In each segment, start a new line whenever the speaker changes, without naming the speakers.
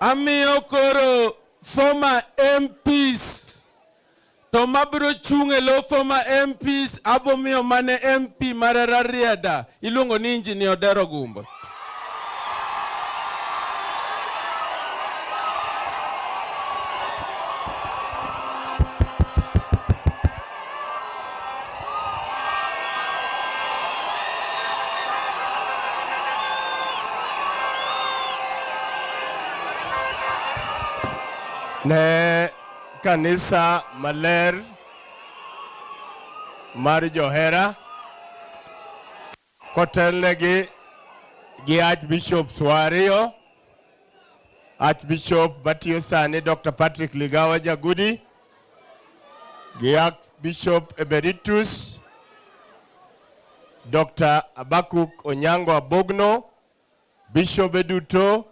Amiyo koro former MPs. To mabro chunge lo former MPs abomiyo mane MP marara Rera iluongo ni Engineer Odero Gumbo.
Ne kanisa maler mar johera kotelnegi gi Archbishop Swario, Archbishop Batio Sani, Dr. Patrick Ligawa Jagudi, gi Archbishop Emeritus Dr. Abakuk Onyango Abogno, Bishop Eduto,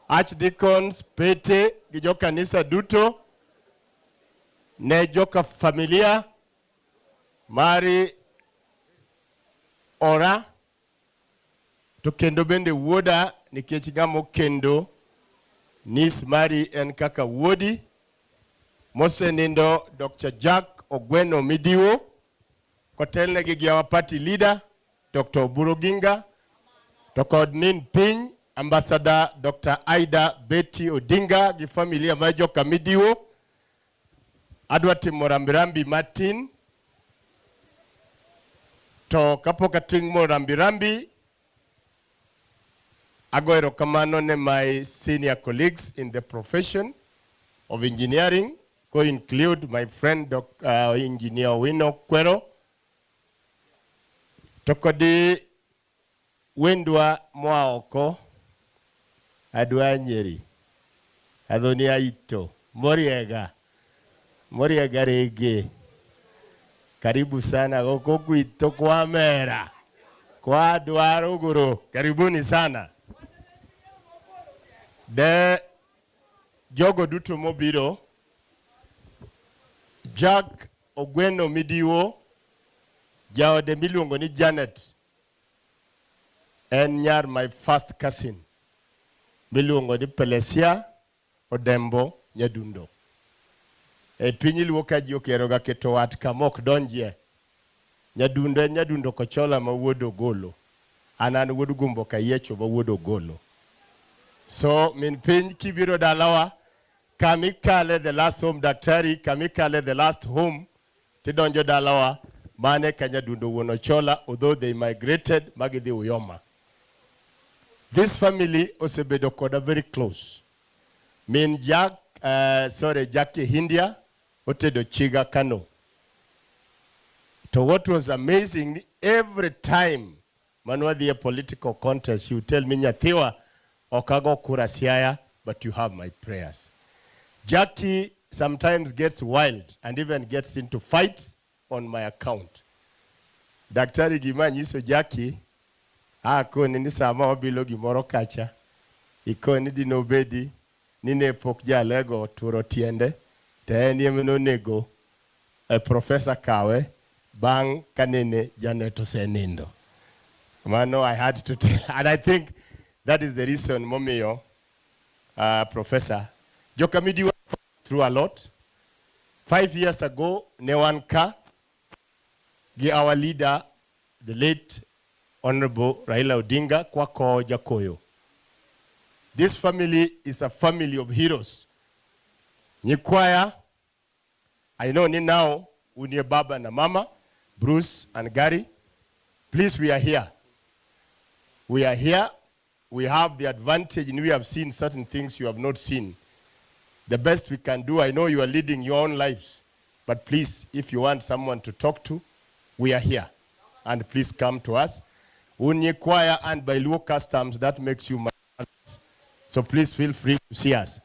Archdeacons Pete gi joka kanisa duto, ne joka familia mari ora, to kendo bende wuoda nikech ngamo kendo nis mari en kaka wuodi mosenindo Dr. Ogweno Midiwo, kotelnegi gi our party leader Dr. Oburu Odinga, to kod min piny Ambassador Dr. Ida Odinga gi familia ma joka Midiwo. Adwa timo rambirambi matin, to kapok atimo rambirambi, agoero kamano ne my senior colleagues in the profession of engineering, ko include my friend Engineer Ogweno Midiwo, to kodi wendwa moaoko adwa nyeri adhoni aito moriega rege, karibu sana gokoguito kwa mera kwa dwaro guru, karibuni sana. De jogo duto mobiro, Ogweno Midiwo jaode miluongo ni Janet en nyar my first cousin miluongo ni Pelesia Odembo Nyadundo. E piny luo ka ji okero ga keto wat kamok donjie. Nyadundo en Nyadundo Kochola ma wuod Ogolo. Anan wuod Gumbo Kayiecho ma wuod Ogolo. So min piny kibiro dalawa, kamikale the last home daktari, kamikale the last home tidonjo dalawa, mane ka Nyadundo wuon Ochola, although they migrated magidhi Uyoma. This family osebedo koda very close. Min Jackie Hindia otedo chiga Kano. To what was amazing, every time manwadhi a political contest, you tell me Nyathiwa okago kura Siaya, but you have my prayers. Jackie sometimes gets wild and even gets into fights on my account. Daktari Gimanyi so Jackie akoni ni sama wabilo gimoro kacha, ikoni dinobedi nine pok jalego turo tiende, te niemeno nego Professor Kawe bang kanene Janet osenindo. Mano, I had to tell, and I think that is the reason Momio, Professor Jakoyo Midiwo through a lot. 5 years ago, Newanka, our leader, the late Honorable Raila Odinga, kwako Jakoyo. This family is a family of heroes. Nyikwaya, I know ni now, unie baba na mama, Bruce and Gary. Please, we are here. We are here. We have the advantage and we have seen certain things you have not seen. The best we can do, I know you are leading your own lives, but please, if you want someone to talk to, we are here. And please come to us. Unye choir and by Luo customs, that makes you my brothers. So please feel free to see us.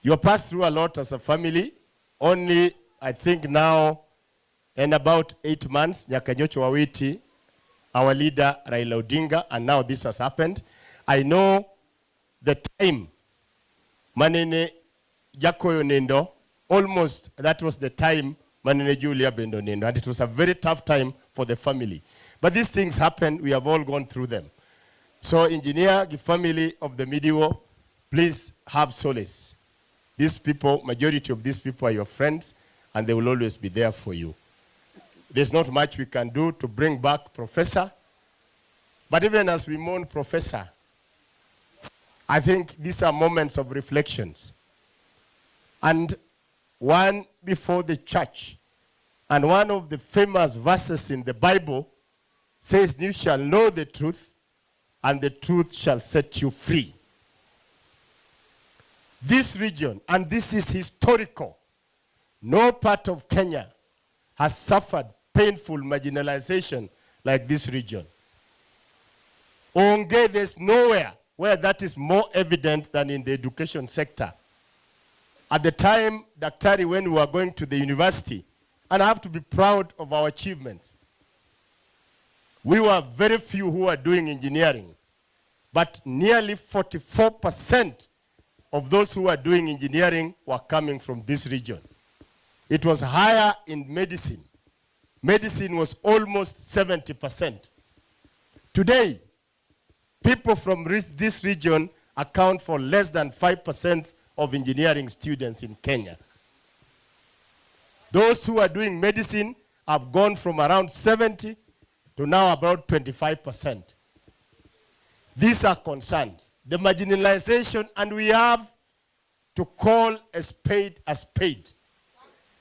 You have passed through a lot as a family. Only, I think now, in about 8 months, Nyakanyocho Wawiti, our leader Raila Odinga, and now this has happened. I know the time Manene Jakoyo Nindo, almost that was the time Manene Julia Bendo Nindo, and it was a very tough time for the family. But these things happen, we have all gone through them. So engineer, the family of the Midiwo, please have solace. These people, majority of these people are your friends, and they will always be there for you. There's not much we can do to bring back Professor, but even as we mourn Professor, I think these are moments of reflections. And one before the church, and one of the famous verses in the Bible says, "You shall know the truth, and the truth shall set you free." This region, and this is historical, no part of Kenya has suffered painful marginalization like this region. There's nowhere where that is more evident than in the education sector. At the time, Daktari, when we were going to the university, and I have to be proud of our achievements, we were very few who were doing engineering, but nearly 44% of those who were doing engineering were coming from this region. It was higher in medicine. Medicine was almost 70%. Today, people from this region account for less than 5% of engineering students in Kenya. Those who are doing medicine have gone from around 70 to now about 25%. These are concerns. The marginalization, and we have to call a spade a spade.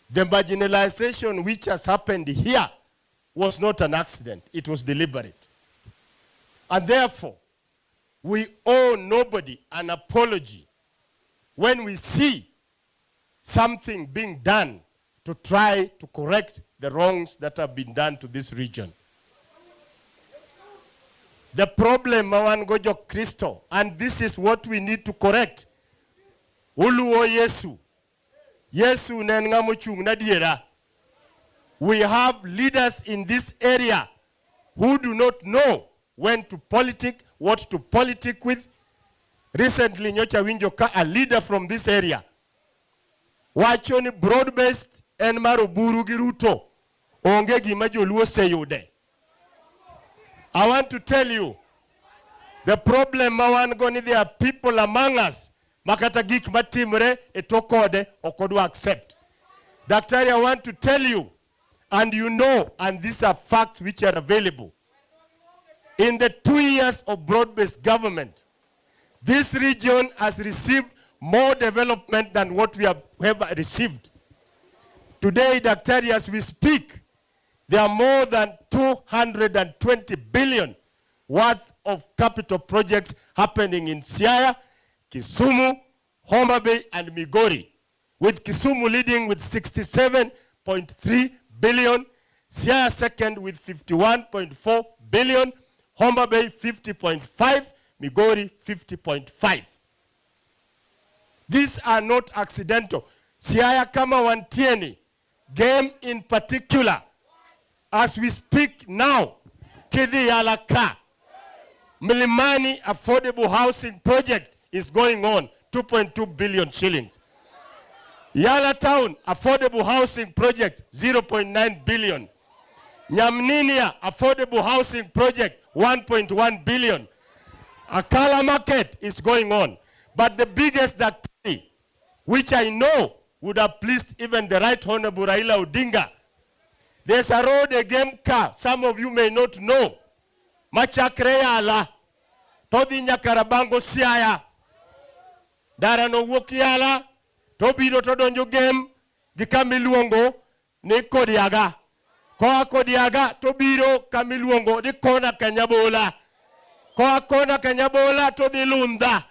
The marginalization which has happened here was not an accident. It was deliberate. And therefore, we owe nobody an apology when we see something being done to try to correct the wrongs that have been done to this region. The problem, Mawangojo Kristo, and this is what we need to correct. Uluo Yesu. Yesu nengamuchung nadiera. We have leaders in this area who do not know when to politic, what to politic with. Recently, Nyocha Winjoka, a leader from this area, wachoni broad-based en maro Oburu Giruto, onge gimajo luo seyude. I want to tell you, the problem mawan there are people among us, makata gik matimre etokode okodu accept. Daktari, I want to tell you, and you know, and these are facts which are available. In the 2 years of broad-based government, this region has received more development than what we have ever received. Today, Daktari, as we speak, there are more than 220 billion worth of capital projects happening in Siaya, Kisumu, Homa Bay, and Migori, with Kisumu leading with 67.3 billion, Siaya second with 51.4 billion, Homa Bay 50.5, Migori 50.5. These are not accidental. Siaya kama wantieni, game in particular, as we speak now, Kidhi Yalaka, Milimani Affordable Housing Project is going on, 2.2 billion shillings. Yala Town Affordable Housing Project, 0.9 billion. Nyamninia Affordable Housing Project, 1.1 billion. Akala Market is going on. But the biggest that, which I know would have pleased even the Right Honorable Ida Odinga, there's a road again car, some of you may not know. Machakreala, Todi Nyakarabango Siaya, Darano Wokiala, Tobiro Todonjo game, Gikamiluongo, ne Kodiaga. Koa Kodiaga, Tobiro, Kamiluongo, di Kona Kanyabola. Koa Kona Kanyabola to the Lunda.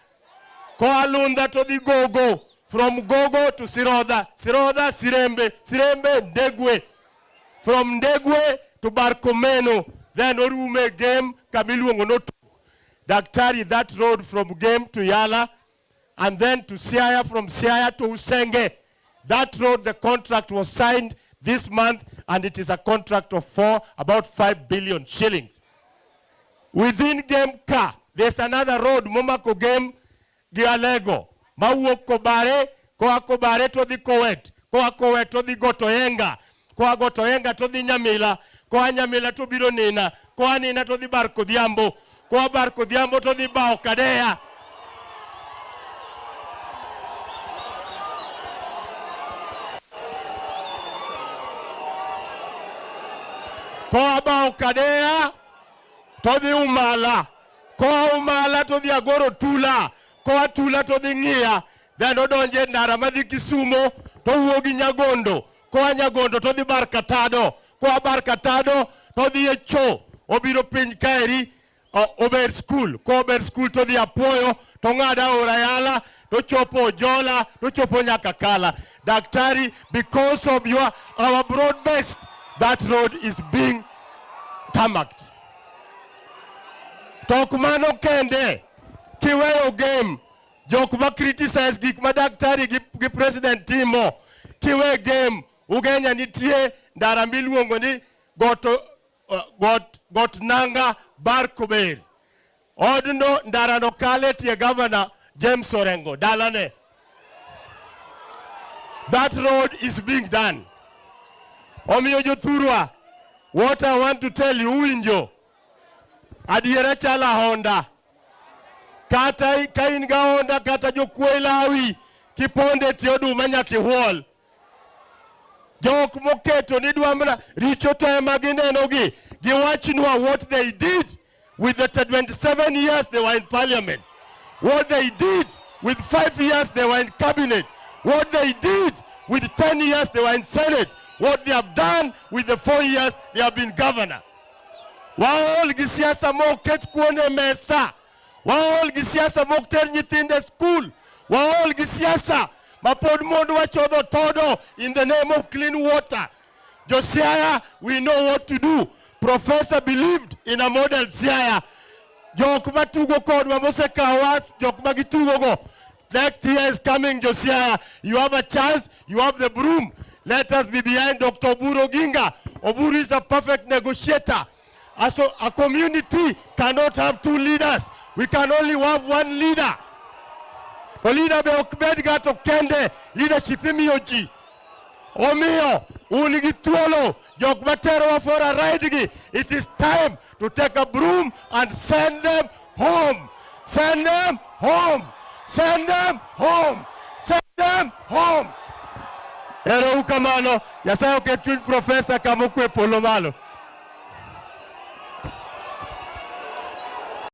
Koa Lunda to the Gogo. From Gogo to Siroda. Siroda, Sirembe. Sirembe, Ndegwe. From Ndegwe to Barkomeno. Then Orume game, Kamiluongo no took. Daktari, that road from Game to Yala, and then to Siaya, from Siaya to Usenge. That road, the contract was signed this month, and it is a contract of about 5 billion shillings. Within Game Ka, there's another road, Momako Game, Gialego. Mauo Kobare, Koa Kobare to the Kowet, Koa Kowet to the Gotoyenga, Koa Gotoyenga to the Nyamila, Koa Nyamila to Bironina, Koa Nina to the Barco Diambo, Koa Barco Diambo to the Bao Kadea. Koa bao kadea to dhi umala. Koa umala to dhi agoro tula. Koa tula to dhi ng'iya. Then odonje ndara madhi Kisumo to wuogi Nyagondo. Koa Nyagondo to dhi Barkatado. Koa Barkatado to dhi Echo. Obiro piny kaeri Ober School. Koa Ober School to dhi Apuoyo. To ng'ada Orayala. To chopo Jola. To chopo Nyakakala. Daktari, because of our broad base, that road is being tarmacked. Tokmano kende, kiweyo game, jokuma criticize gikma daktari gi president timo, kiwe game, ugenya nitie ndara miluongo ni got nanga bar Kober. Odno ndara no kale tie governor James Orengo, dalane. That road is being done. Omiyo jothurwa, what I want to tell you, uwinjo, adiera chala Honda. Kata kainga Honda, kata jokwelawi, kiponde Oduma nyaka ihuol. Jok moketo ni dwamna, richo te maginenogi, giwachnwa what they did with the 27 years they were in parliament. What they did with 5 years they were in cabinet. What they did with 10 years they were in Senate. What they have done with the 4 years they have been governor. Waol gi siasa moket kuone mesa. Waol gi siasa mokter nyithinde school. Waol gi siasa mapod mondo wachodho todo in the name of clean water. Josiaya, we know what to do. Professor believed in a model Siaya. Jok matugo kodwa mosekawas, jok magitugo go. Next year is coming, Josiah. You have a chance. You have the broom. Let us be behind Dr. Oburu Odinga. Oburu is a perfect negotiator. So a community cannot have two leaders. We can only have one leader. The leader be okbedga to kende leadership imiyoji. Omiyo unigituolo jok matero for a ride. It is time to take a broom and send them home. Send them home. Send them home. Send them home. Ero ukamano, yasayo ketuin professor kamukwe polo malo.